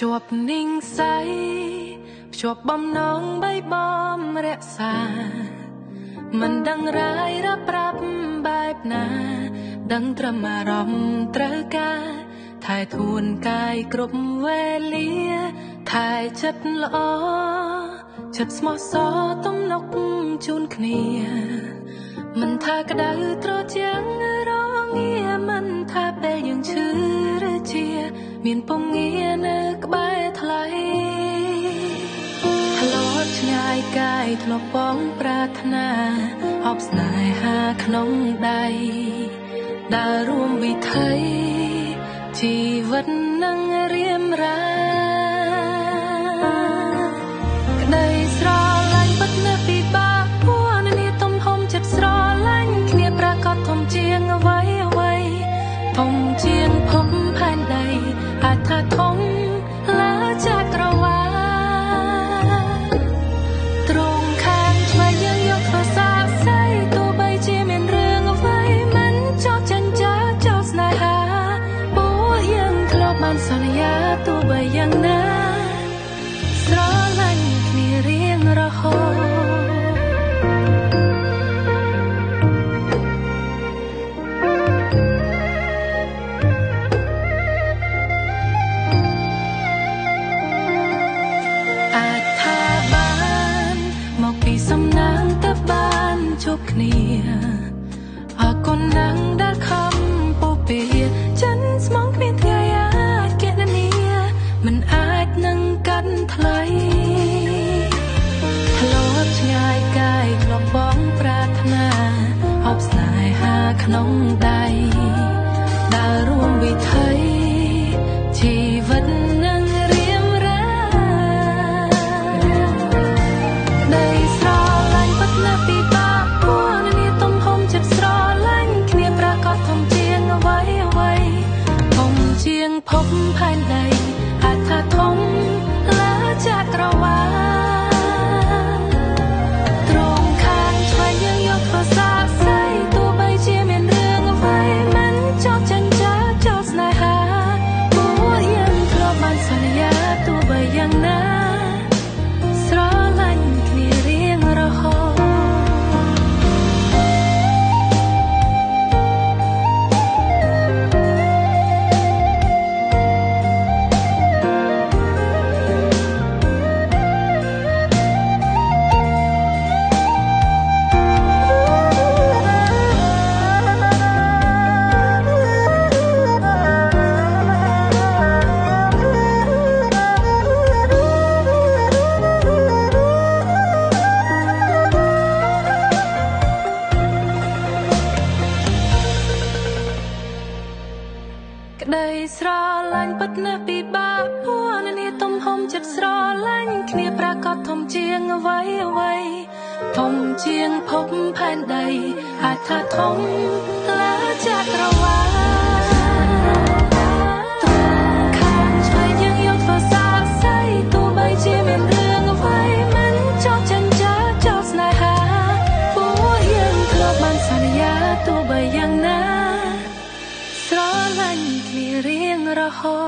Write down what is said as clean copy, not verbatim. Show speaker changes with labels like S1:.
S1: ជាប់นิ่งใสភ្ជាប់បំណងបីបំរក្សាមិនដឹងរាយរាប់ប្រាប់បែបណាដឹងត្រឹមអារម្មណ៍ត្រូវការថែធួនកាយគ្រប់វេលាថែចិត្តល្អចិត្តស្មោះសរទំនុកជូនគ្នាមិនថាក្តៅត្រជាក់រងាមិនថាពេលយើងឈឺឬជាមានពងងារនៅក្បែរថ្លៃឆ្លត់ឆ្ងាយកាយធ្លាប់បងប្រាថ្នាអបស្នេហាក្នុងដៃដើររួមវិថីជីវិតនឹងរៀមរាក្តីស្រឡាញ់ពិតនៅពិបាកពួននេះទំហំចិត្តស្រឡាញ់គ្នាប្រកាសធំជាងអ្វីអ្វីធំជាងភពផែនដីអាចថាធំលើចក្រវាលត្រង់ខាងឆ្វេងយើងយកធ្វើសាស្អីទោះបីជាមានរឿងអ្វីមិនចោទចិញ្ចាចោលស្នេហាពួកយើងធ្លាប់បានសន្យាទោះបីយ៉ាងណាស្រឡាញ់គ្នារៀងរហូតសំណាងទៅបានជួបគ្នាអរគុណណាស់ដែលខំពោពេចិនស្មងគ្មានថ្ងៃអាចគណនាមិនអាចនឹងកាត់ថ្លៃធ្លាប់ឆ្ងាយកាយធ្លាប់បងប្រាថ្នាអបស្នេហាក្នុងដៃដើររួមវិថីជីវិតនឹងរៀមរាក្តីស្រឡាញ់ពិតនៅពិបាកពួននេះទំហំចិត្តស្រឡាញ់គ្នាប្រកាសធំជាងអ្វីអ្វីធំជាងភពផែនដីអាចថាធំលើចក្រវាលត្រង់ខាងឆ្វេងយើងយកធ្វើសាស្អីទោះបីជាមានរឿងអ្វីមិនចោទចិញ្ចាចោលស្នេហាពួកយើងធ្លាប់បានសន្យាទោះបីយ៉ាងណាស្រឡាញ់គ្នារៀងរហូតក្តីស្រឡាញ់ពិតនៅពិបាកពួននេះទំហំចិត្តស្រឡាញ់គ្នាប្រកាសធំជាងអ្វីអ្វីធំជាងភពផែនដីអាចថាធំលើចក្រវាលត្រង់ខាងឆ្វេងយើងយកធ្វើសាស្អីទោះបីជាមានរឿងអ្វីមិនចោទចិញ្ចាចោលស្នេហាពួកយើងធ្លាប់បានសន្យាទោះបីយ៉ាងណាស្រឡាញ់គ្នារៀងរហូត